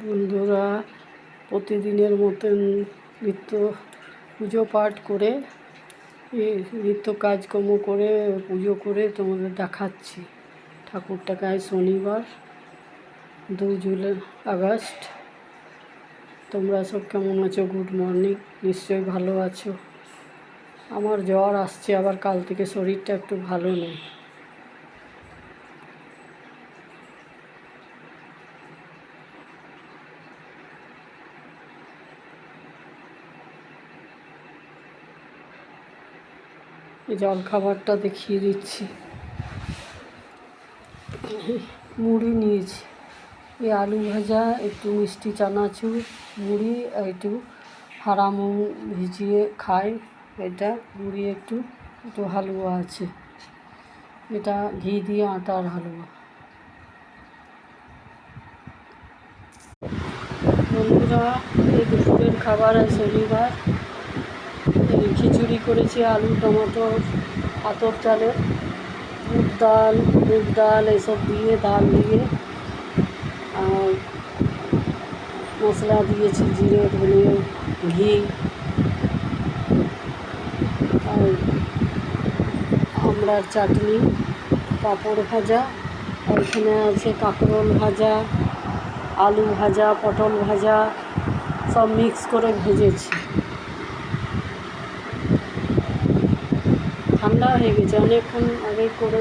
বন্ধুরা প্রতিদিনের মতন নিত্য পুজো পাঠ করে নিত্য কাজকর্ম করে পুজো করে তোমাদের দেখাচ্ছি। ঠাকুরটাকে আজ শনিবার 2 আগস্ট। তোমরা সব কেমন আছো? Good morning. নিশ্চয়ই ভালো আছো। আমার জ্বর আসছে, আবার কাল থেকে শরীরটা একটু ভালো নেই। জল খাবারটা দেখিয়ে দিচ্ছি। মুড়ি নিয়েছি, এই আলু ভাজা, একটু মিষ্টি চানাচুর, মুড়ি, একটু হারা মুগ ভিজিয়ে খাই, এটা মুড়ি, একটু হালুয়া আছে, এটা ঘি দিয়ে আটার হালুয়া। বন্ধুরা, এই দুপুরের খাবার আর শনিবার খিচুড়ি করেছি, আলু টমেটো আতপ চালের, মুগ ডাল এসব দিয়ে, ডাল দিয়ে আর মশলা দিয়েছি, জিরে ধনে ঘি আর আমড়ার চাটনি, পাঁপড় ভাজা, আর এখানে আছে কাঁকরোল ভাজা, আলু ভাজা, পটল ভাজা, সব মিক্স করে ভেজেছি। ঠান্ডা হয়ে গেছে, অনেকক্ষণ আগে করে